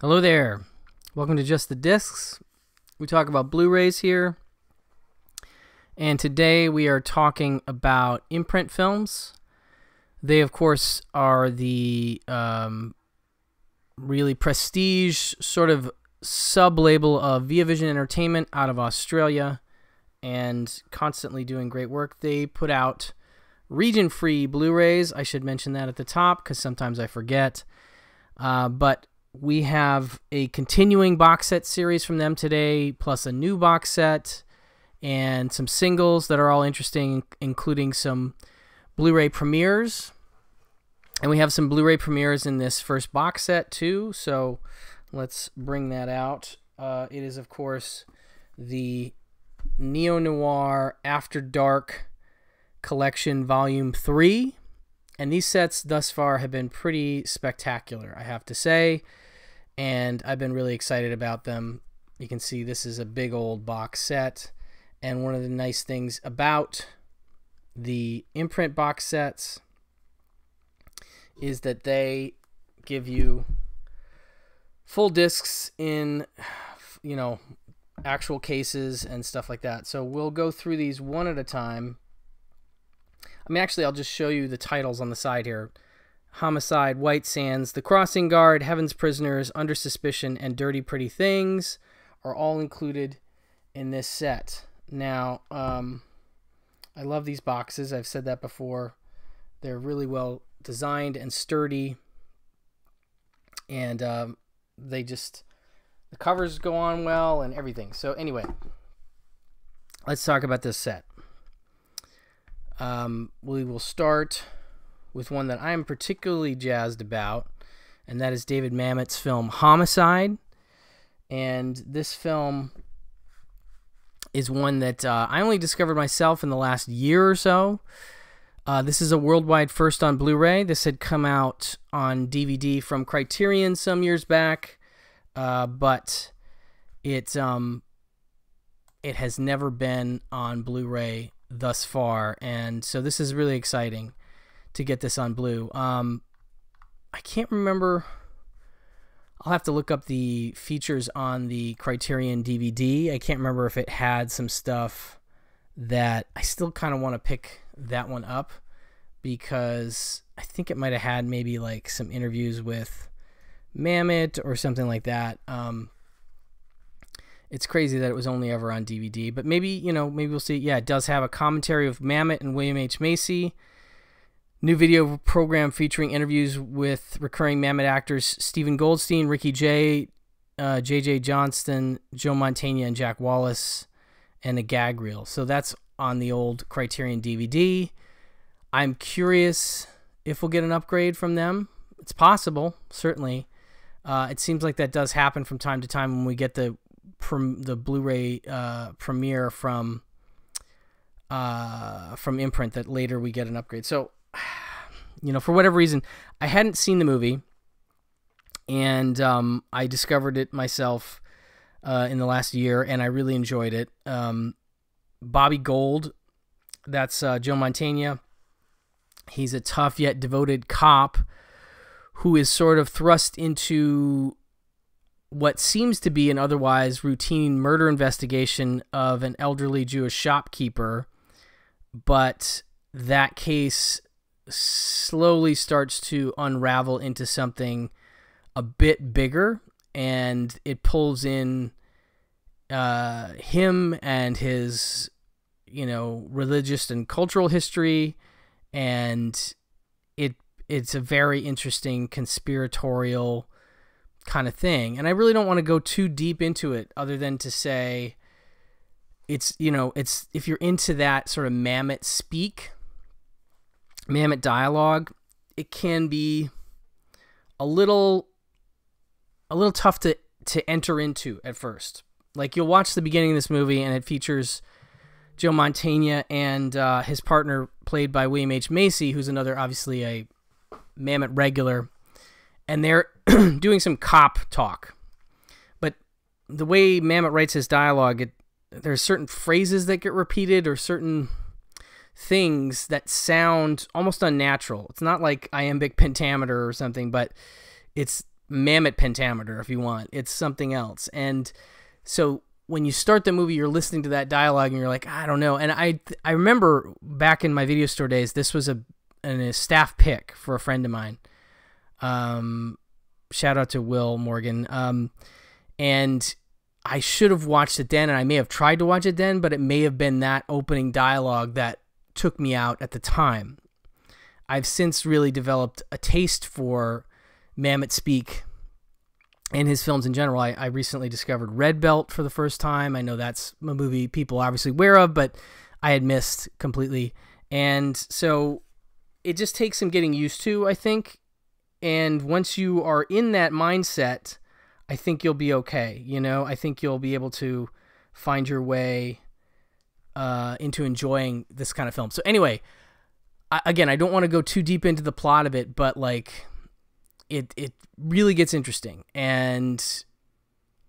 Hello there. Welcome to Just the Discs. We talk about Blu-rays here. And today we are talking about imprint films. They, of course, are the really prestige sort of sub-label of Via Vision Entertainment out of Australia and constantly doing great work. They put out region-free Blu-rays. I should mention that at the top because sometimes I forget. But we have a continuing box set series from them today, plus a new box set and some singles that are all interesting, including some Blu-ray premieres. And we have some Blu-ray premieres in this first box set too, so let's bring that out. It is, of course, the Neo-Noir After Dark Collection Volume 3. And these sets thus far have been pretty spectacular, I have to say. And I've been really excited about them. You can see this is a big old box set. And one of the nice things about the imprint box sets is that they give you full discs in, actual cases and stuff like that. So we'll go through these one at a time. Actually, I'll just show you the titles on the side here. Homicide, White Sands, The Crossing Guard, Heaven's Prisoners, Under Suspicion, and Dirty Pretty Things are all included in this set. Now, I love these boxes. I've said that before. They're really well designed and sturdy. And the covers go on well and everything. So anyway, let's talk about this set. We will start with one that I'm particularly jazzed about, and that is David Mamet's film Homicide. And this film is one that I only discovered myself in the last year or so. This is a worldwide first on Blu-ray. This had come out on DVD from Criterion some years back, but it has never been on Blu-ray thus far, and so this is really exciting to get this on Blu. I can't remember. I'll have to look up the features on the Criterion DVD. I can't remember if it had some stuff that I still kind of want to pick that one up, because I think it might have had maybe like some interviews with Mamet or something like that. It's crazy that it was only ever on DVD, but maybe we'll see. Yeah, it does have a commentary of Mamet and William H. Macy. New video program featuring interviews with recurring Mamet actors Stephen Goldstein, Ricky Jay, J.J. Johnston, Joe Mantegna, and Jack Wallace, and a gag reel. So that's on the old Criterion DVD. I'm curious if we'll get an upgrade from them. It's possible, certainly. It seems like that does happen from time to time when we get the Blu-ray premiere from imprint, that later we get an upgrade. So, for whatever reason, I hadn't seen the movie, and I discovered it myself in the last year, and I really enjoyed it. Bobby Gold, that's Joe Mantegna. He's a tough yet devoted cop who is sort of thrust into what seems to be an otherwise routine murder investigation of an elderly Jewish shopkeeper, but that case slowly starts to unravel into something a bit bigger, and it pulls in him and his religious and cultural history, and it's a very interesting conspiratorial kind of thing. And I really don't want to go too deep into it, other than to say it's if you're into that sort of Mamet speak, Mamet dialogue, it can be a little tough to enter into at first. Like, you'll watch the beginning of this movie and it features Joe Mantegna and his partner, played by William H. Macy, who's obviously a Mamet regular, and they're doing some cop talk. But the way Mamet writes his dialogue, there's certain phrases that get repeated, or certain things that sound almost unnatural. It's not like iambic pentameter or something, but it's mammoth pentameter if you want. It's something else. And so when you start the movie, you're listening to that dialogue and you're like, I don't know. And I remember back in my video store days, this was a staff pick for a friend of mine. Shout out to Will Morgan. And I should have watched it then, and I may have tried to watch it then, but it may have been that opening dialogue that took me out at the time. I've since really developed a taste for Mamet speak and his films in general. I recently discovered Red Belt for the first time. I know that's a movie people are obviously aware of, but I had missed completely. And so it just takes some getting used to, I think. And once you are in that mindset, I think you'll be okay. You know, I think you'll be able to find your way into enjoying this kind of film. So anyway, I don't want to go too deep into the plot of it, but like it really gets interesting. And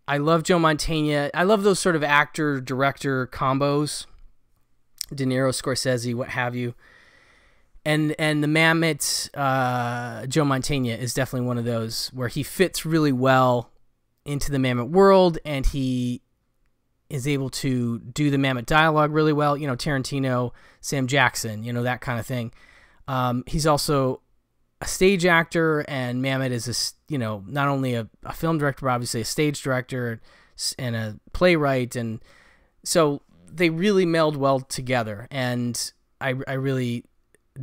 I love Joe Mantegna. I love those sort of actor-director combos. De Niro, Scorsese, what have you. And the Mamet, Joe Mantegna is definitely one of those where he fits really well into the Mamet world, and he is able to do the Mamet dialogue really well. You know, Tarantino, Sam Jackson, you know, that kind of thing. He's also a stage actor, and Mamet is not only a film director, but obviously a stage director and a playwright, and so they really meld well together. And I really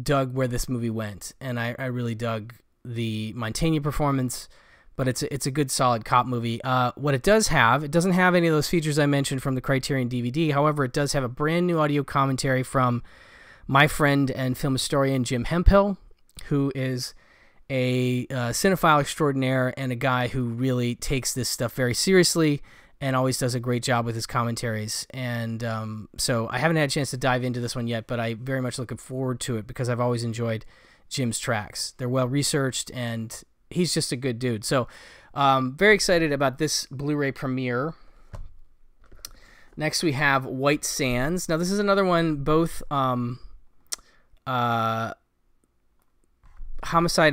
dug where this movie went, and I really dug the Mantegna performance. But it's a good, solid cop movie. What it doesn't have any of those features I mentioned from the Criterion DVD. However, it does have a brand new audio commentary from my friend and film historian Jim Hemphill, who is a cinephile extraordinaire and a guy who really takes this stuff very seriously and always does a great job with his commentaries. And so I haven't had a chance to dive into this one yet, but I very much looking forward to it because I've always enjoyed Jim's tracks. They're well researched, and he's just a good dude. So very excited about this Blu-ray premiere. Next we have White Sands. Now this is another one, both Homicide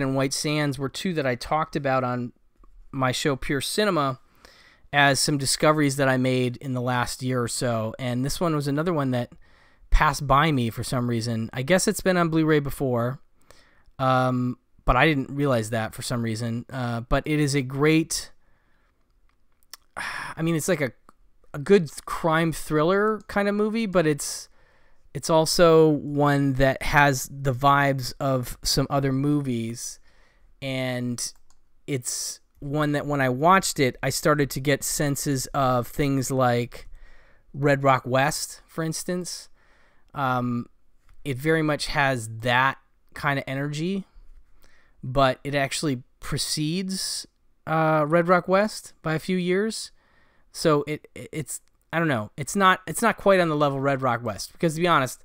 and White Sands were two that I talked about on my show Pure Cinema as some discoveries that I made in the last year or so. And this one was another one that passed by me for some reason. I guess it's been on Blu-ray before. But I didn't realize that for some reason. But it is a great, I mean, it's like a good crime thriller kind of movie, but it's also one that has the vibes of some other movies. And it's one that when I watched it, I started to get senses of things like Red Rock West, for instance. It very much has that kind of energy, but it actually precedes Red Rock West by a few years. So it's I don't know. It's not quite on the level of Red Rock West, because to be honest,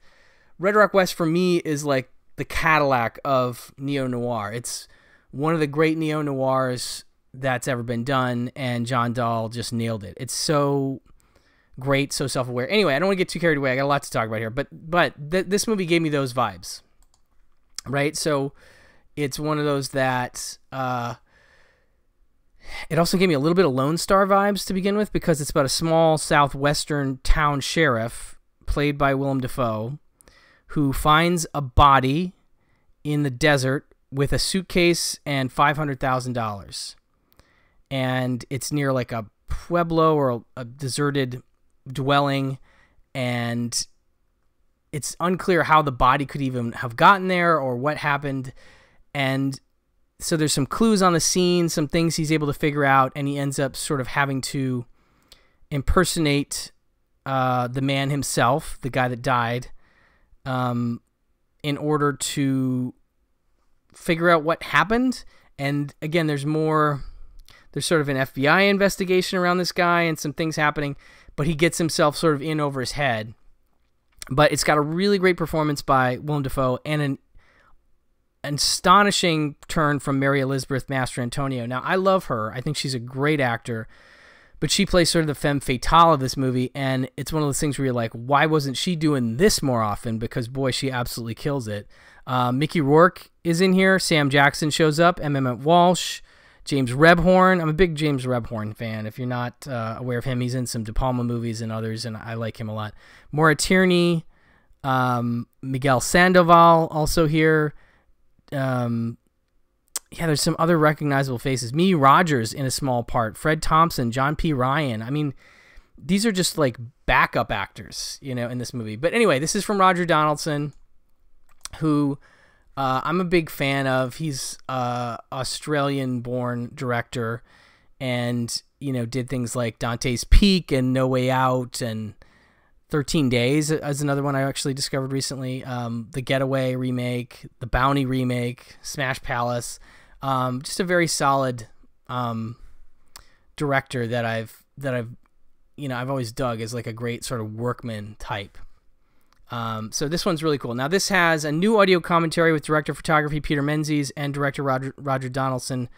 Red Rock West for me is like the Cadillac of neo-noir. It's one of the great neo-noirs that's ever been done, and John Dahl just nailed it. It's so great, so self-aware. Anyway, I don't want to get too carried away. I got a lot to talk about here, but this movie gave me those vibes, right? So it's one of those that it also gave me a little bit of Lone Star vibes to begin with, because it's about a small southwestern town sheriff played by Willem Dafoe who finds a body in the desert with a suitcase and $500,000. And it's near like a pueblo or a deserted dwelling, and it's unclear how the body could even have gotten there or what happened. And so there's some clues on the scene, some things he's able to figure out, and he ends up sort of having to impersonate the man himself, the guy that died, in order to figure out what happened. And again, there's sort of an FBI investigation around this guy and some things happening, but he gets himself sort of in over his head. But it's got a really great performance by Willem Dafoe and an astonishing turn from Mary Elizabeth Mastrantonio. Now, I love her. I think she's a great actor, but she plays sort of the femme fatale of this movie, and it's one of those things where you're like, why wasn't she doing this more often? Because, boy, she absolutely kills it. Mickey Rourke is in here. Sam Jackson shows up. Emmett Walsh. James Rebhorn. I'm a big James Rebhorn fan. If you're not aware of him, he's in some De Palma movies and others, and I like him a lot. Maura Tierney, Miguel Sandoval also here. Yeah, there's some other recognizable faces. Mimi Rogers in a small part. Fred Thompson, John P. Ryan. I mean, these are just like backup actors, you know, in this movie. But anyway, this is from Roger Donaldson, who I'm a big fan of. He's Australian-born director, and you know, did things like Dante's Peak and No Way Out, and 13 Days is another one I actually discovered recently. The Getaway remake, the Bounty remake, Smash Palace. Just a very solid director that I've always dug as like a great sort of workman type. So this one's really cool. Now this has a new audio commentary with director of photography Peter Menzies and director Roger Donaldson,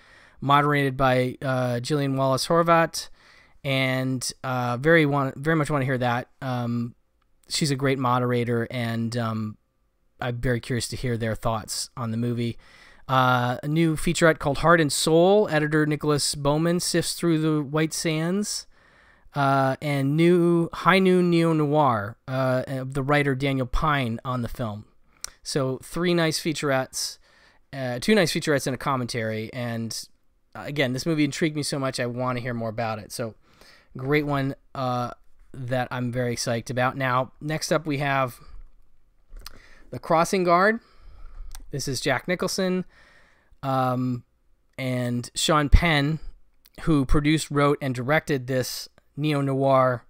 moderated by Gillian Wallace Horvat, and very much want to hear that. She's a great moderator, and I'm very curious to hear their thoughts on the movie. A new featurette called Heart and Soul. Editor Nicholas Bowman sifts through the white sands. And new High Noon Neo-Noir, the writer Daniel Pine on the film. So two nice featurettes and a commentary. And again, this movie intrigued me so much, I want to hear more about it. So great one that I'm very psyched about. Now, next up we have The Crossing Guard. This is Jack Nicholson and Sean Penn, who produced, wrote, and directed this neo-noir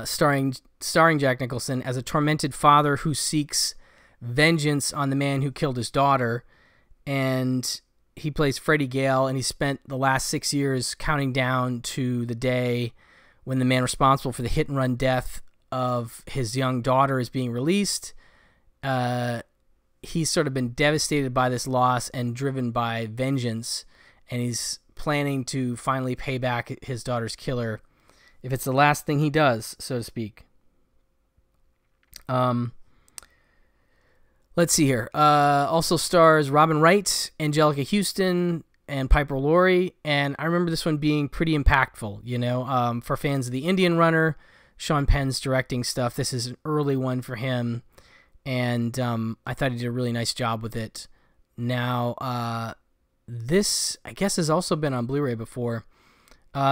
starring Jack Nicholson as a tormented father who seeks vengeance on the man who killed his daughter. And he plays Freddie Gale, and he spent the last 6 years counting down to the day when the man responsible for the hit-and-run death of his young daughter is being released. He's sort of been devastated by this loss and driven by vengeance, and he's planning to finally pay back his daughter's killer if it's the last thing he does, so to speak. Let's see here. Also stars Robin Wright, Angelica Houston, and Piper Laurie, and I remember this one being pretty impactful, you know, for fans of The Indian Runner. Sean Penn's directing stuff. This is an early one for him, and I thought he did a really nice job with it. Now, this, I guess, has also been on Blu-ray before.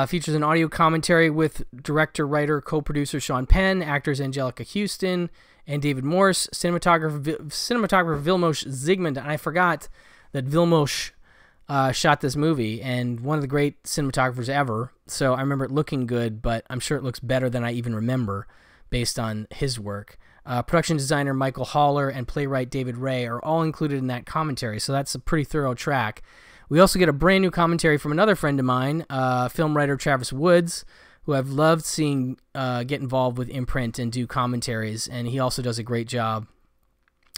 Features an audio commentary with director, writer, co-producer Sean Penn, actors Angelica Houston and David Morse, cinematographer Vilmos Zsigmond. And I forgot that Vilmos shot this movie, and one of the great cinematographers ever. So I remember it looking good, but I'm sure it looks better than I even remember based on his work. Production designer Michael Haller and playwright David Ray are all included in that commentary, so that's a pretty thorough track. We also get a brand new commentary from another friend of mine, film writer Travis Woods, who I've loved seeing get involved with Imprint and do commentaries, and he also does a great job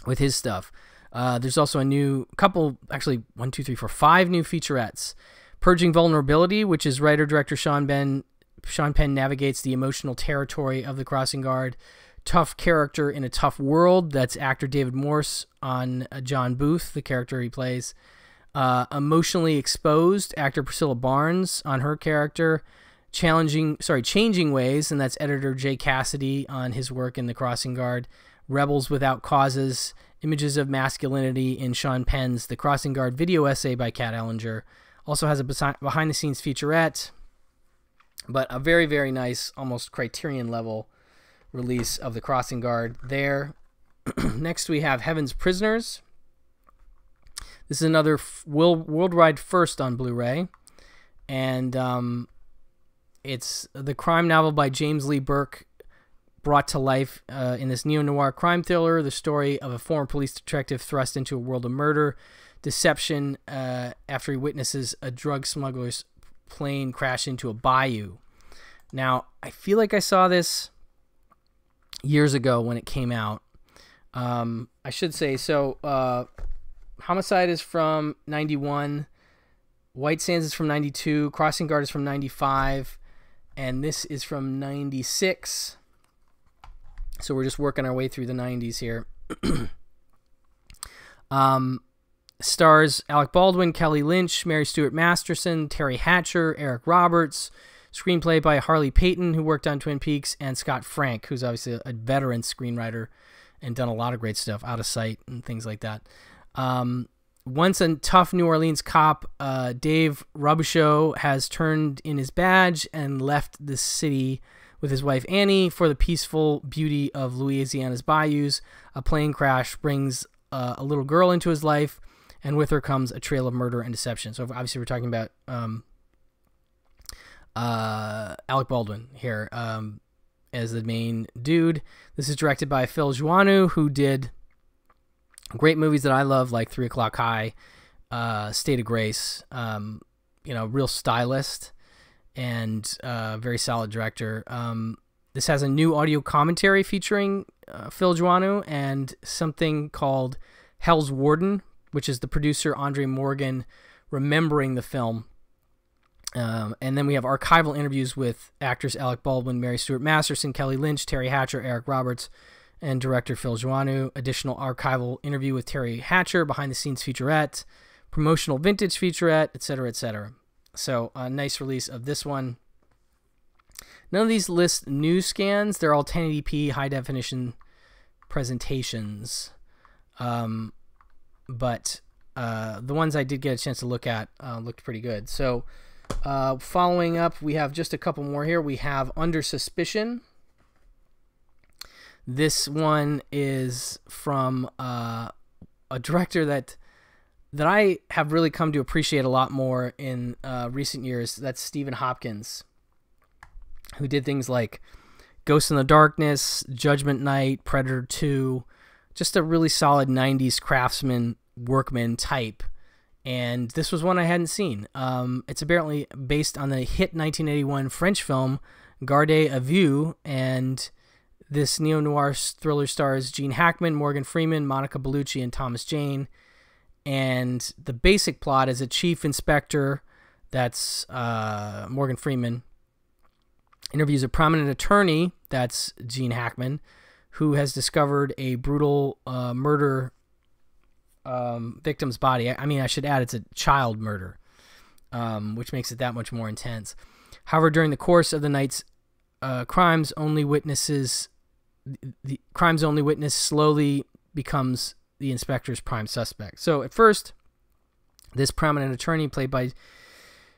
with his stuff. There's also a new couple, actually 5 new featurettes. Purging Vulnerability, which is writer-director Sean Penn navigates the emotional territory of the Crossing Guard. Tough Character in a Tough World, that's actor David Morse on John Booth, the character he plays. Emotionally Exposed, actor Priscilla Barnes on her character. Changing Ways, and that's editor Jay Cassidy on his work in The Crossing Guard. Rebels Without Causes, Images of Masculinity in Sean Penn's The Crossing Guard video essay by Kat Ellinger. Also has a behind-the-scenes featurette, but a very, very nice, almost Criterion level release of The Crossing Guard there. Next we have Heaven's Prisoners. This is another worldwide first on Blu-ray, and it's the crime novel by James Lee Burke brought to life in this neo-noir crime thriller, the story of a former police detective thrust into a world of murder, deception after he witnesses a drug smuggler's plane crash into a bayou. Now, I feel like I saw this years ago when it came out. I should say, so Homicide is from 91, White Sands is from 92, Crossing Guard is from 95, and this is from 96. So we're just working our way through the 90s here. Stars Alec Baldwin, Kelly Lynch, Mary Stuart Masterson, Terry Hatcher, Eric Roberts. Screenplay by Harley Payton, who worked on Twin Peaks, and Scott Frank, who's obviously a veteran screenwriter and done a lot of great stuff, Out of Sight and things like that. Once a tough New Orleans cop, Dave Robicheaux has turned in his badge and left the city with his wife Annie for the peaceful beauty of Louisiana's bayous. A plane crash brings a little girl into his life, and with her comes a trail of murder and deception. So obviously we're talking about Alec Baldwin here as the main dude. This is directed by Phil Joannou, who did great movies that I love, like 3 O'Clock High, State of Grace, real stylist and very solid director. This has a new audio commentary featuring Phil Joannou and something called Hell's Warden, which is the producer Andre Morgan remembering the film. And then we have archival interviews with actors Alec Baldwin, Mary Stuart Masterson, Kelly Lynch, Terry Hatcher, Eric Roberts, and director Phil Joannou. Additional archival interview with Terry Hatcher, behind-the-scenes featurette, promotional vintage featurette, etc., etc. So a nice release of this one. None of these list news scans. They're all 1080p high-definition presentations. But the ones I did get a chance to look at looked pretty good. So following up, we have just a couple more here. We have Under Suspicion. This one is from a director that I have really come to appreciate a lot more in recent years. That's Stephen Hopkins, who did things like Ghost in the Darkness, Judgment Night, Predator 2, just a really solid 90s craftsman, workman type. And this was one I hadn't seen. It's apparently based on the hit 1981 French film Garde à Vue, and this neo-noir thriller stars Gene Hackman, Morgan Freeman, Monica Bellucci, and Thomas Jane. And the basic plot is a chief inspector, that's Morgan Freeman, interviews a prominent attorney, that's Gene Hackman, who has discovered a brutal murder victim's body. I mean, I should add it's a child murder, which makes it that much more intense. However, during the course of the night's crimes, the crime's only witness slowly becomes the inspector's prime suspect. So at first, this prominent attorney, played by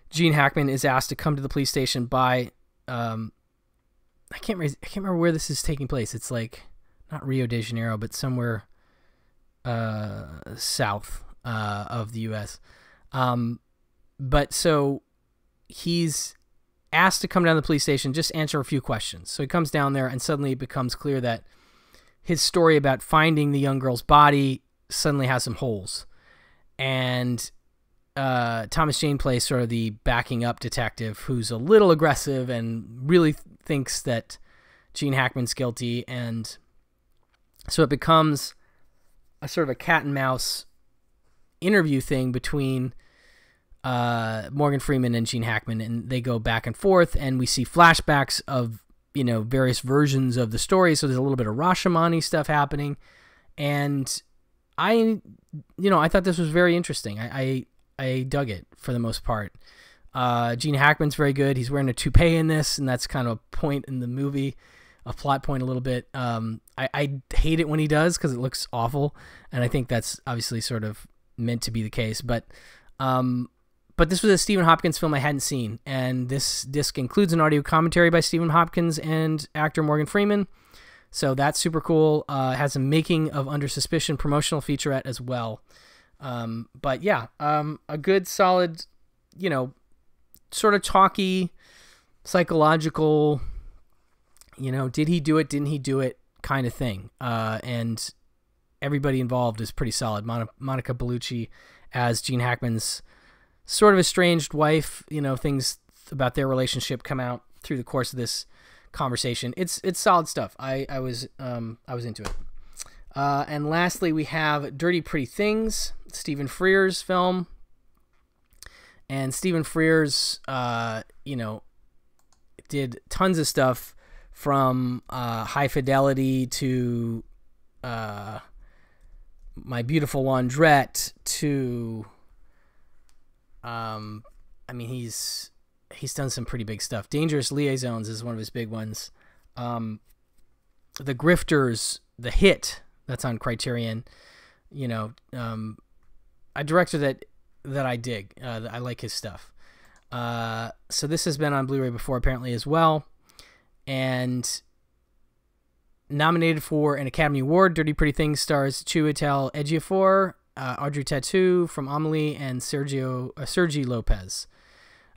Gene Hackman, is asked to come to the police station by I can't remember where this is taking place. It's like not Rio de Janeiro, but somewhere south of the U.S. But so he's asked to come down to the police station, just answer a few questions. So he comes down there, and suddenly it becomes clear that his story about finding the young girl's body suddenly has some holes. And Thomas Jane plays sort of the backing up detective who's a little aggressive and really thinks that Gene Hackman's guilty. And so it becomes a sort of a cat and mouse interview thing between Morgan Freeman and Gene Hackman, and they go back and forth, and we see flashbacks of, various versions of the story. So there's a little bit of Rashomon-y stuff happening. And I thought this was very interesting. I dug it for the most part. Gene Hackman's very good. He's wearing a toupee in this, and that's kind of a point in the movie, a plot point a little bit. I hate it when he does because it looks awful, and I think that's obviously sort of meant to be the case. But this was a Stephen Hopkins film I hadn't seen, and this disc includes an audio commentary by Stephen Hopkins and actor Morgan Freeman. So that's super cool. It has a making of Under Suspicion promotional featurette as well. But yeah, a good solid, sort of talky, psychological, did he do it? Didn't he do it? Kind of thing. And everybody involved is pretty solid. Monica Bellucci as Gene Hackman's sort of estranged wife. Things about their relationship come out through the course of this conversation. It's solid stuff. I was into it. And lastly, we have Dirty Pretty Things, Stephen Frears film. And Stephen Frears, did tons of stuff from High Fidelity to My Beautiful Laundrette to, I mean, he's done some pretty big stuff. Dangerous Liaisons is one of his big ones. The Grifters, The Hit, that's on Criterion. You know, a director that I dig. I like his stuff. So this has been on Blu-ray before, apparently, as well. And nominated for an Academy Award, Dirty Pretty Things stars Chiwetel Ejiofor, Audrey Tautou from Amelie, and Sergi Lopez.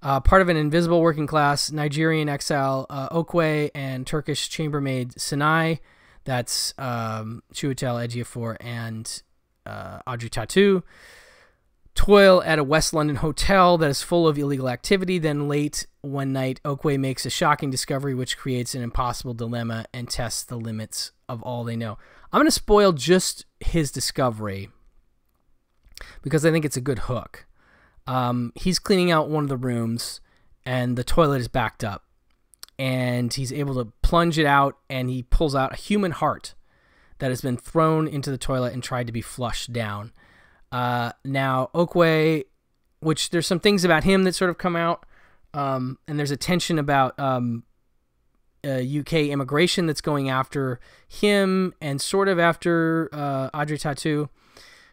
Part of an invisible working class Nigerian exile, Okwe, and Turkish chambermaid Sinai. That's Chiwetel Ejiofor and Audrey Tautou. Toil at a West London hotel that is full of illegal activity. Then late one night, Okwe makes a shocking discovery which creates an impossible dilemma and tests the limits of all they know. I'm going to spoil just his discovery because I think it's a good hook. He's cleaning out one of the rooms and the toilet is backed up. And he's able to plunge it out and he pulls out a human heart that has been thrown into the toilet and tried to be flushed down. Now, Okwe, which there's some things about him that sort of come out, and there's a tension about UK immigration that's going after him and sort of after Audrey Tautou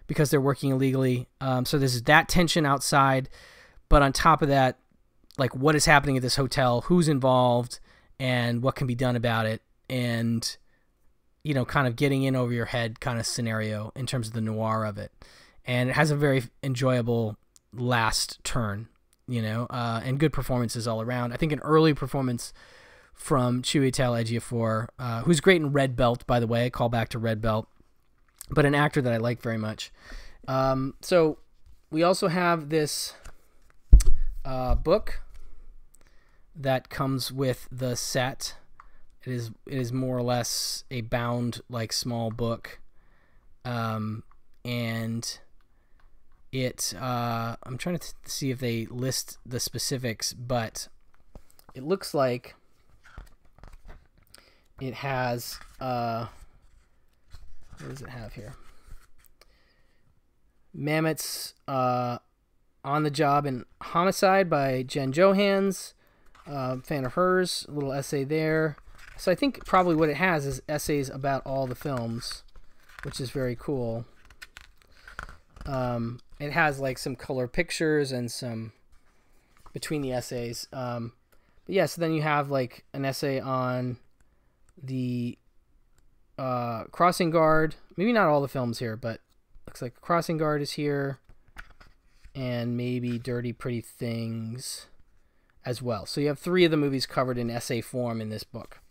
because they're working illegally. So there's that tension outside, but on top of that, like what is happening at this hotel, who's involved, and what can be done about it, and, you know, kind of getting in over your head kind of scenario in terms of the noir of it. And it has a very enjoyable last turn, you know, and good performances all around. I think an early performance from Chiwetel Ejiofor, who's great in Red Belt, by the way, call back to Red Belt, but an actor that I like very much. So we also have this book that comes with the set. It is more or less a bound, like, small book. And it, I'm trying to see if they list the specifics, but it looks like it has, what does it have here? Mamet's On the Job and Homicide by Jen Johans. Fan of hers, a little essay there. So I think probably what it has is essays about all the films, which is very cool. It has like some color pictures and some between the essays. But yeah, so then you have like an essay on the Crossing Guard. Maybe not all the films here, but looks like Crossing Guard is here. And maybe Dirty Pretty Things as well. So you have 3 of the movies covered in essay form in this book.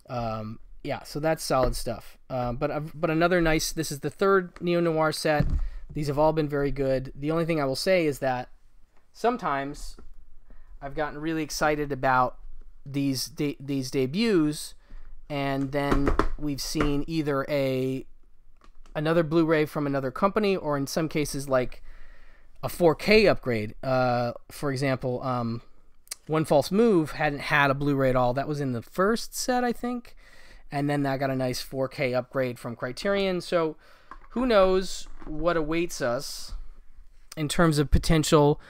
Yeah, so that's solid stuff. But another nice, this is the 3rd neo-noir set. These have all been very good. The only thing I will say is that sometimes I've gotten really excited about these debuts, and then we've seen either another Blu-ray from another company, or in some cases like a 4K upgrade. For example, One False Move hadn't had a Blu-ray at all. That was in the first set, I think, and then that got a nice 4K upgrade from Criterion. So who knows what awaits us in terms of potential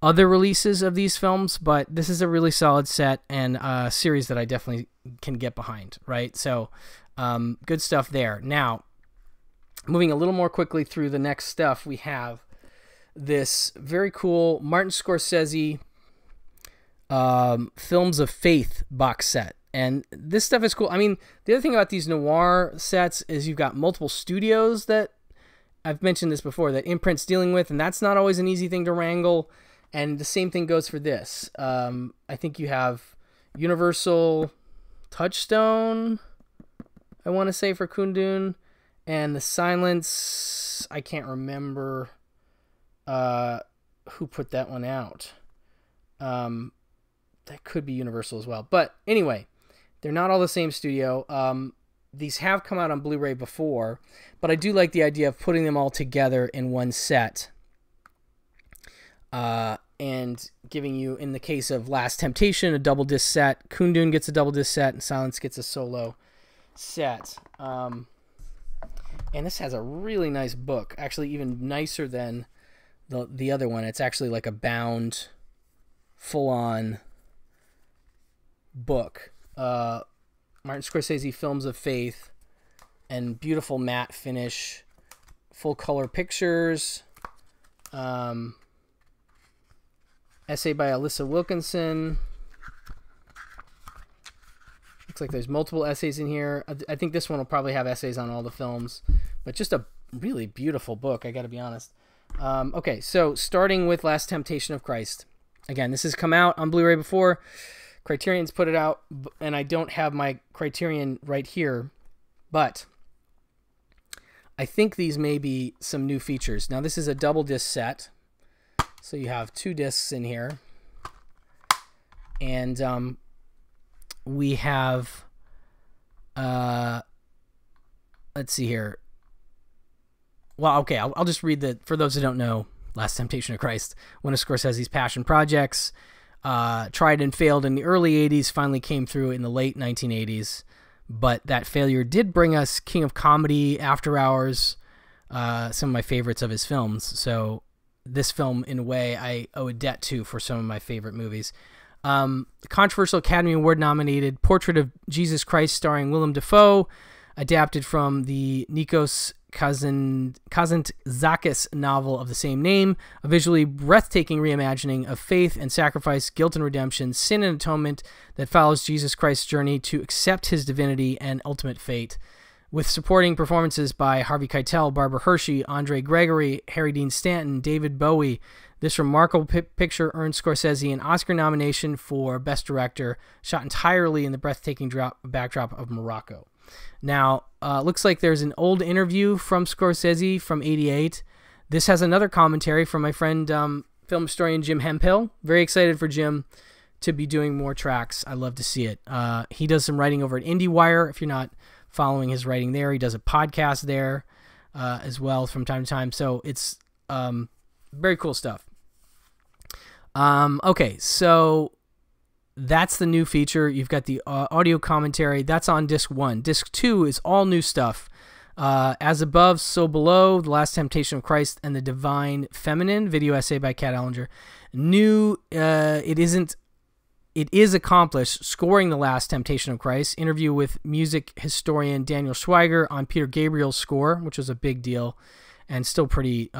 other releases of these films, but this is a really solid set and a series that I definitely can get behind, right? So good stuff there. Now, moving a little more quickly through the next stuff, we have this very cool Martin Scorsese Films of Faith box set. And this stuff is cool. I mean, the other thing about these noir sets is you've got multiple studios that, I've mentioned this before, that Imprint's dealing with, and that's not always an easy thing to wrangle. And the same thing goes for this. I think you have Universal, Touchstone, I want to say, for Kundun, and The Silence, I can't remember who put that one out. That could be Universal as well. But anyway, they're not all the same studio. These have come out on Blu-ray before, but I do like the idea of putting them all together in one set. And giving you, in the case of Last Temptation, a double disc set. Kundun gets a double disc set, and Silence gets a solo set. And this has a really nice book, actually even nicer than the other one. It's actually like a bound, full-on book. Martin Scorsese Films of Faith, and beautiful matte finish, full color pictures. Essay by Alyssa Wilkinson. Looks like there's multiple essays in here. I think this one will probably have essays on all the films, but just a really beautiful book, I gotta be honest. Okay, so starting with Last Temptation of Christ. Again, this has come out on Blu-ray before. Criterion's put it out, and I don't have my Criterion right here, but I think these may be some new features. Now, this is a double disc set, so you have 2 discs in here, and we have, let's see here. Well, okay, I'll just read for those who don't know, Last Temptation of Christ, one of Scorsese's passion projects, tried and failed in the early 80s, finally came through in the late 1980s, but that failure did bring us King of Comedy, After Hours, some of my favorites of his films. So this film, in a way, I owe a debt to for some of my favorite movies. Controversial Academy Award nominated Portrait of Jesus Christ starring Willem Dafoe, adapted from the Nikos Kazantzakis novel of the same name, a visually breathtaking reimagining of faith and sacrifice, guilt and redemption, sin and atonement that follows Jesus Christ's journey to accept his divinity and ultimate fate. With supporting performances by Harvey Keitel, Barbara Hershey, Andre Gregory, Harry Dean Stanton, David Bowie, this remarkable picture earned Scorsese an Oscar nomination for Best Director, shot entirely in the breathtaking backdrop of Morocco. Now, looks like there's an old interview from Scorsese from '88. This has another commentary from my friend, film historian Jim Hemphill. Very excited for Jim to be doing more tracks. I love to see it. He does some writing over at IndieWire. If you're not following his writing there, he does a podcast there as well from time to time. So it's very cool stuff. Okay, so that's the new feature. You've got the audio commentary. That's on disc 1. Disc 2 is all new stuff. As Above, So Below, The Last Temptation of Christ, and The Divine Feminine, video essay by Kat Ellinger. New, it is accomplished, scoring The Last Temptation of Christ. Interview with music historian Daniel Schweiger on Peter Gabriel's score, which was a big deal and still pretty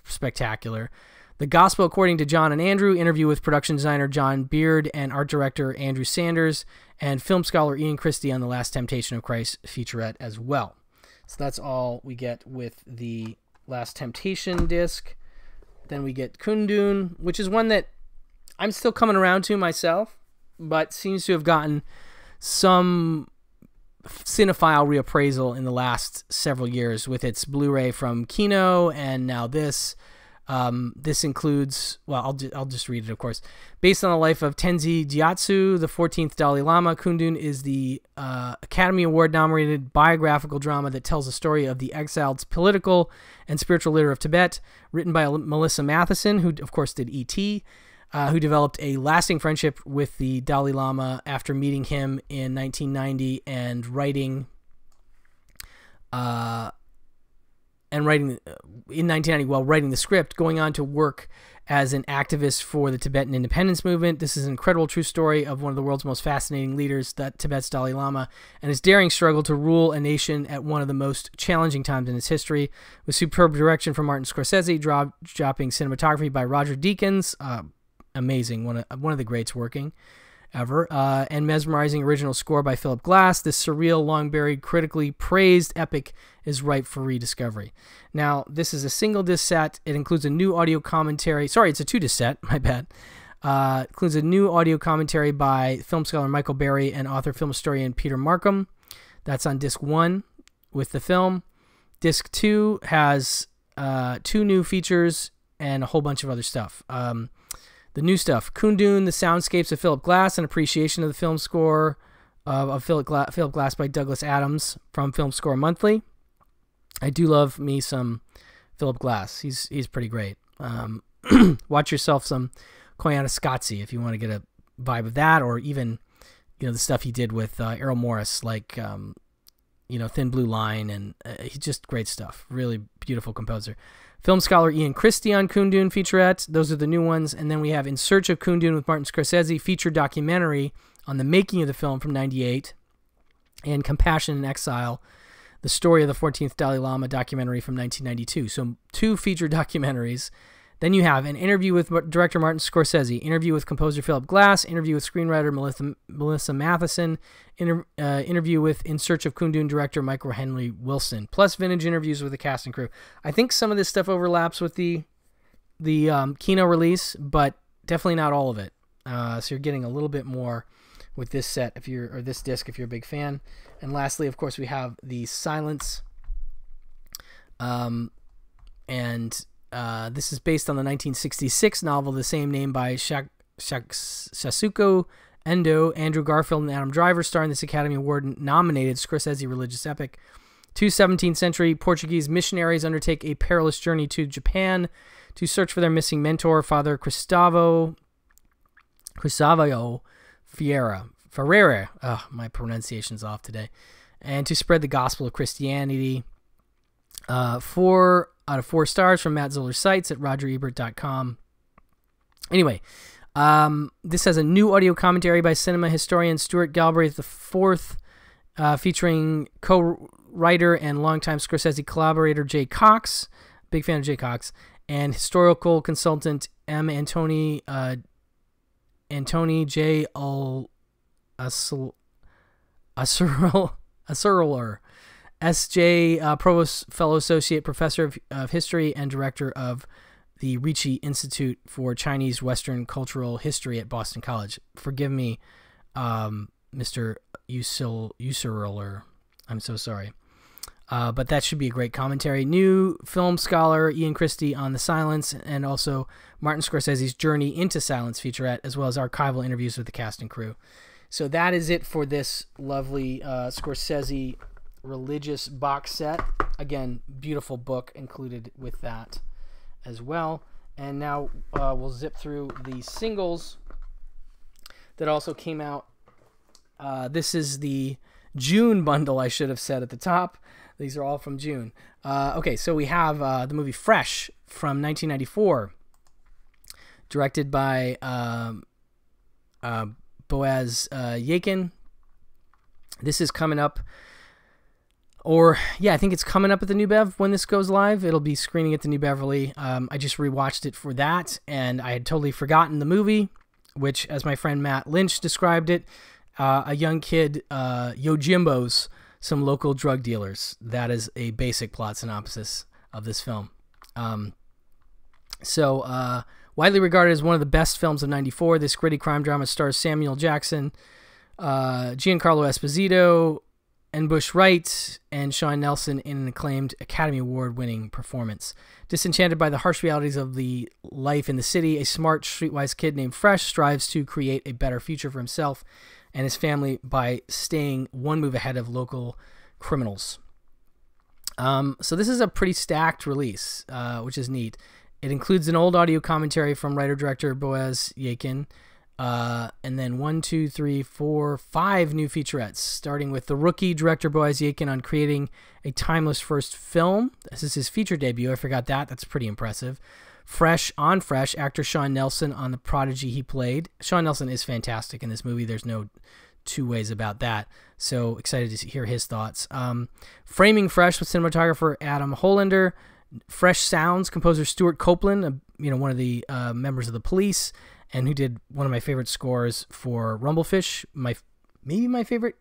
spectacular. The Gospel According to John and Andrew, interview with production designer John Beard and art director Andrew Sanders, and film scholar Ian Christie on The Last Temptation of Christ featurette as well. So that's all we get with the Last Temptation disc. Then we get Kundun, which is one that I'm still coming around to myself, but seems to have gotten some cinephile reappraisal in the last several years with its Blu-ray from Kino and now this. This includes, well, I'll just read it, of course. Based on the life of Tenzin Gyatso, the 14th Dalai Lama, Kundun is the Academy Award-nominated biographical drama that tells the story of the exiled political and spiritual leader of Tibet, written by Melissa Matheson, who, of course, did E.T., who developed a lasting friendship with the Dalai Lama after meeting him in 1990 and writing in 1990 while writing the script, going on to work as an activist for the Tibetan independence movement. This is an incredible true story of one of the world's most fascinating leaders, Tibet's Dalai Lama, and his daring struggle to rule a nation at one of the most challenging times in its history. With superb direction from Martin Scorsese, dropping cinematography by Roger Deakins, amazing, one of the greats working ever, and mesmerizing original score by Philip Glass, this surreal, long-buried, critically praised epic is ripe for rediscovery. Now, this is a single disc set. It includes a new audio commentary. Sorry, it's a 2-disc set. My bad. Includes a new audio commentary by film scholar Michael Berry and author film historian Peter Markham. That's on disc 1 with the film. Disc 2 has 2 new features and a whole bunch of other stuff. The new stuff: Kundun, the soundscapes of Philip Glass, an appreciation of the film score of Philip Glass by Douglas Adams from Film Score Monthly. I do love me some Philip Glass. He's pretty great. Watch yourself some Koyaanisqatsi if you want to get a vibe of that, or even the stuff he did with Errol Morris, like Thin Blue Line, and he's just great stuff. Really beautiful composer. Film scholar Ian Christie on Kundun featurette. Those are the new ones. And then we have In Search of Kundun with Martin Scorsese, feature documentary on the making of the film from 98, and Compassion in Exile, the story of the 14th Dalai Lama documentary from 1992. So 2 feature documentaries. Then you have an interview with director Martin Scorsese, interview with composer Philip Glass, interview with screenwriter Melissa Matheson, interview with In Search of Kundun director Michael Henry Wilson, plus vintage interviews with the cast and crew. I think some of this stuff overlaps with the Kino release, but definitely not all of it. So you're getting a little bit more with this set this disc if you're a big fan. And lastly, of course, we have the Silence, this is based on the 1966 novel the same name by Shasuko Endo, Andrew Garfield, and Adam Driver, starring this Academy Award-nominated Scorsese religious epic. 2 17th-century Portuguese missionaries undertake a perilous journey to Japan to search for their missing mentor, Father Cristavo Ferreira. My pronunciation's off today. And to spread the gospel of Christianity. 4 out of 4 stars from Matt Zoller Sites at RogerEbert.com. Anyway, this has a new audio commentary by cinema historian Stuart Galbraith IV, featuring co-writer and longtime Scorsese collaborator Jay Cox, big fan of Jay Cox, and historical consultant M. Antony J. Asserler, S.J. Provost Fellow Associate Professor of History and Director of the Ricci Institute for Chinese Western Cultural History at Boston College. Forgive me, Mr. Usurer. I'm so sorry. But that should be a great commentary. New film scholar Ian Christie on The Silence, and also Martin Scorsese's Journey into Silence featurette, as well as archival interviews with the cast and crew. So that is it for this lovely Scorsese religious box set. Again, beautiful book included with that as well. And now we'll zip through the singles that also came out. This is the June bundle, I should have said at the top. These are all from June. Okay, so we have the movie Fresh from 1994, directed by Boaz Yakin. This is coming up, I think it's coming up at the New Bev when this goes live. It'll be screening at the New Beverly. I just rewatched it for that, and I had totally forgotten the movie, which, as my friend Matt Lynch described it, a young kid Yojimbos some local drug dealers. That is a basic plot synopsis of this film. Widely regarded as one of the best films of '94, this gritty crime drama stars Samuel Jackson, Giancarlo Esposito, Bush Wright, and Sean Nelson in an acclaimed Academy Award-winning performance. Disenchanted by the harsh realities of the life in the city, a smart, streetwise kid named Fresh strives to create a better future for himself and his family by staying one move ahead of local criminals. So this is a pretty stacked release, which is neat. It includes an old audio commentary from writer-director Boaz Yakin, and then 5 new featurettes, starting with The Rookie, director Boaz Yakin on creating a timeless first film. This is his feature debut. I forgot that. That's pretty impressive. Fresh, actor Sean Nelson on the prodigy he played. Sean Nelson is fantastic in this movie. There's no two ways about that. So excited to hear his thoughts. Framing Fresh with cinematographer Adam Hollander. Fresh Sounds, composer Stuart Copeland, one of the members of the Police, and who did one of my favorite scores for Rumblefish. Maybe my favorite.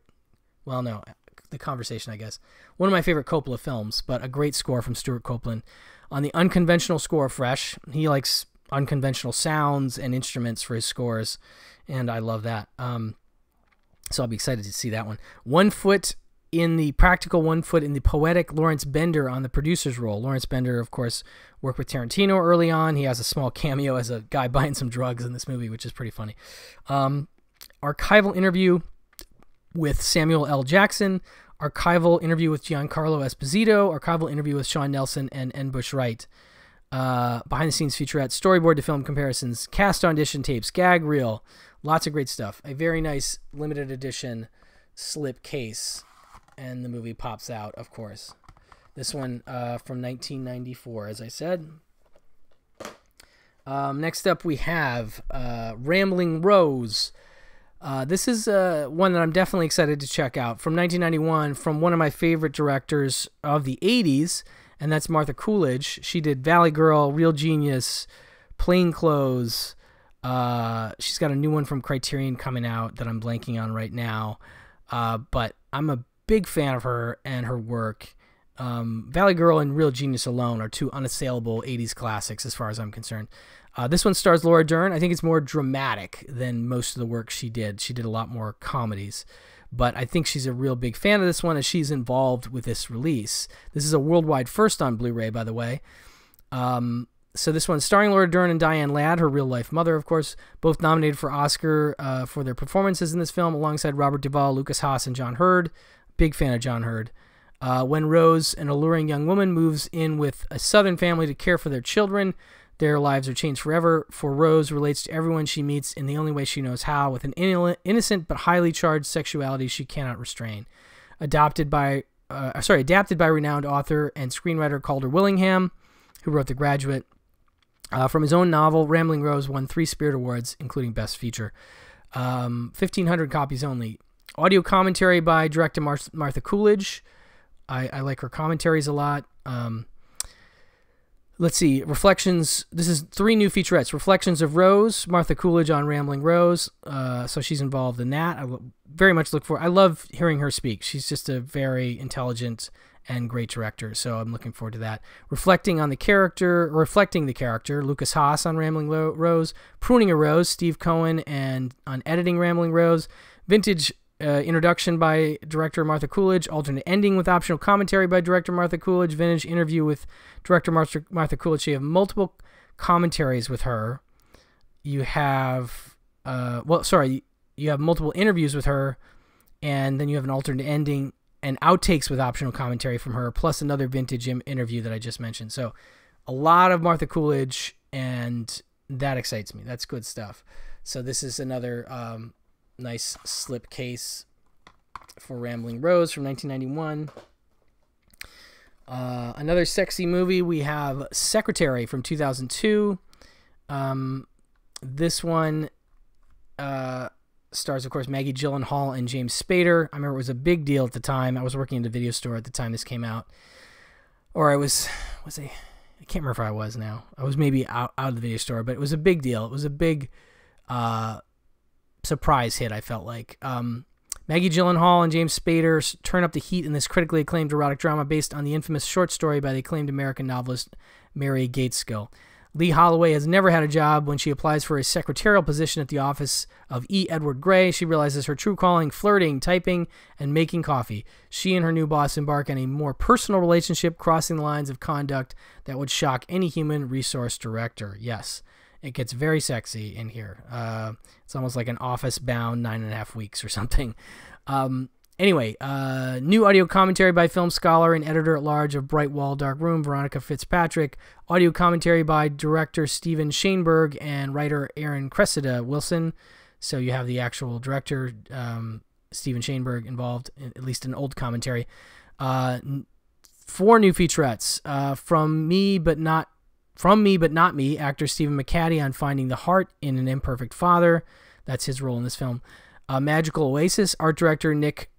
Well, no, The Conversation, I guess. One of my favorite Coppola films, but a great score from Stuart Copeland. On the unconventional score of Fresh, he likes unconventional sounds and instruments for his scores, and I love that. So I'll be excited to see that one. 1 foot in the practical, 1 foot in the poetic, Lawrence Bender on the producer's role. Lawrence Bender, of course, worked with Tarantino early on. He has a small cameo as a guy buying some drugs in this movie, which is pretty funny. Archival interview with Samuel L. Jackson. Archival interview with Giancarlo Esposito. Archival interview with Sean Nelson and Bush Wright. Behind-the-scenes featurette, storyboard to film comparisons, cast audition tapes, gag reel. Lots of great stuff. A very nice limited edition slip case and the movie pops out, of course. This one from 1994, as I said. Next up, we have Rambling Rose. This is one that I'm definitely excited to check out. From 1991, from one of my favorite directors of the 80s, and that's Martha Coolidge. She did Valley Girl, Real Genius, Plain Clothes. She's got a new one from Criterion coming out that I'm blanking on right now. But I'm a big fan of her and her work. Valley Girl and Real Genius alone are two unassailable 80s classics as far as I'm concerned. This one stars Laura Dern. I think it's more dramatic than most of the work she did. She did a lot more comedies. But I think she's a real big fan of this one as she's involved with this release. This is a worldwide first on Blu-ray, by the way. So this one's starring Laura Dern and Diane Ladd, her real-life mother, of course, both nominated for Oscar for their performances in this film, alongside Robert Duvall, Lucas Haas, and John Hurd. Big fan of John Hurd. When Rose, an alluring young woman, moves in with a Southern family to care for their children, their lives are changed forever. For Rose relates to everyone she meets in the only way she knows how, with an innocent but highly charged sexuality she cannot restrain. Adapted by renowned author and screenwriter Calder Willingham, who wrote The Graduate. From his own novel, Rambling Rose won 3 Spirit Awards, including Best Feature. 1,500 copies only. Audio commentary by director Martha Coolidge. I like her commentaries a lot. Let's see. Reflections. This is 3 new featurettes. Reflections of Rose, Martha Coolidge on Rambling Rose. So she's involved in that. I very much look for. I love hearing her speak. She's just a very intelligent and great director. So I'm looking forward to that. Reflecting the character, Lucas Haas on Rambling Rose. Pruning a Rose, Steve Cohen, and on editing Rambling Rose. Vintage introduction by director Martha Coolidge, alternate ending with optional commentary by director Martha Coolidge, vintage interview with director Martha Coolidge. So you have multiple commentaries with her. You have, you have multiple interviews with her, and then you have an alternate ending and outtakes with optional commentary from her, plus another vintage interview that I just mentioned. So a lot of Martha Coolidge, and that excites me. That's good stuff. So this is another nice slip case for Rambling Rose from 1991. Another sexy movie, we have Secretary from 2002. This one stars, of course, Maggie Gyllenhaal and James Spader. I remember it was a big deal at the time. I was working in the video store at the time this came out. Or I can't remember if I was now. I was maybe out of the video store, but it was a big deal. It was a big surprise hit, I felt like. Maggie Gyllenhaal and James Spader turn up the heat in this critically acclaimed erotic drama based on the infamous short story by the acclaimed American novelist Mary Gateskill. Lee Holloway has never had a job. When she applies for a secretarial position at the office of E. Edward Gray, she realizes her true calling: flirting, typing, and making coffee. She and her new boss embark on a more personal relationship, crossing the lines of conduct that would shock any human resource director. Yes, it gets very sexy in here. It's almost like an Office-bound 9.5 weeks or something. Anyway, new audio commentary by film scholar and editor-at-large of Bright Wall, Dark Room, Veronica Fitzpatrick. Audio commentary by director Steven Shainberg and writer Aaron Cressida Wilson. So you have the actual director, Steven Shainberg, involved, at least in old commentary. 4 new featurettes. From Me But Not Me, actor Stephen McCaddy on finding the heart in an imperfect father. That's his role in this film. Magical Oasis, art director Nick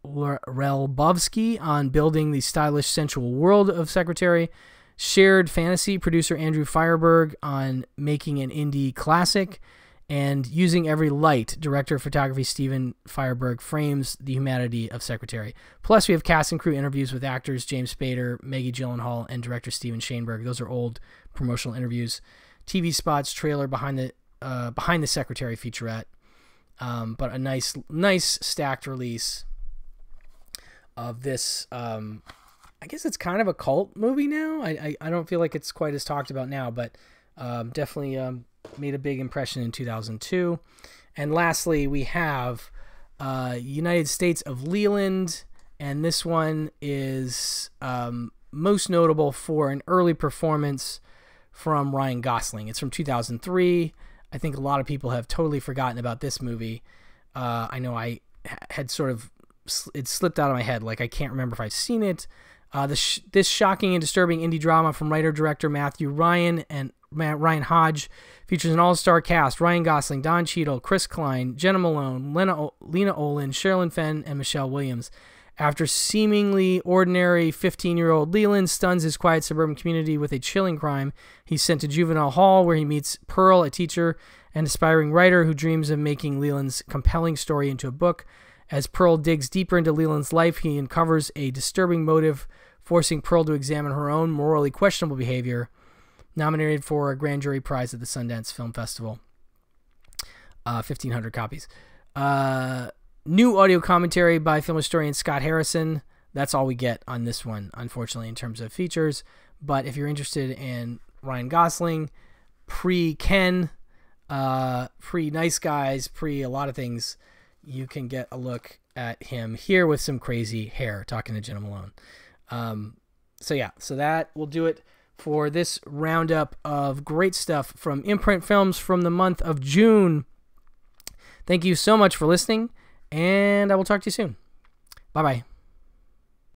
Relbovsky on building the stylish, sensual world of Secretary. Shared Fantasy, producer Andrew Fireberg on making an indie classic. And Using Every Light, director of photography Stephen Fireberg frames the humanity of Secretary. Plus, we have cast and crew interviews with actors James Spader, Maggie Gyllenhaal, and director Steven Shainberg. Those are old promotional interviews. TV spots, trailer behind the Secretary featurette. But a nice stacked release of this. I guess it's kind of a cult movie now. I don't feel like it's quite as talked about now, but definitely made a big impression in 2002. And lastly, we have United States of Leland, and this one is most notable for an early performance from Ryan Gosling. It's from 2003. I think a lot of people have totally forgotten about this movie. I know I had sort of it slipped out of my head. Like, I can't remember if I've seen it. This shocking and disturbing indie drama from writer-director Matthew Ryan and Ryan Hodge features an all-star cast: Ryan Gosling, Don Cheadle, Chris Klein, Jenna Malone, Lena Olin, Sherilyn Fenn, and Michelle Williams. After seemingly ordinary 15-year-old Leland stuns his quiet suburban community with a chilling crime, he's sent to juvenile hall where he meets Pearl, a teacher and aspiring writer who dreams of making Leland's compelling story into a book. As Pearl digs deeper into Leland's life, he uncovers a disturbing motive, forcing Pearl to examine her own morally questionable behavior. Nominated for a Grand Jury Prize at the Sundance Film Festival. 1,500 copies. New audio commentary by film historian Scott Harrison. That's all we get on this one, unfortunately, in terms of features. But if you're interested in Ryan Gosling, pre-Ken, pre-Nice Guys, pre a lot of things, you can get a look at him here with some crazy hair talking to Jenna Malone. So that will do it for this roundup of great stuff from Imprint Films from the month of June. Thank you so much for listening, and I will talk to you soon. Bye-bye.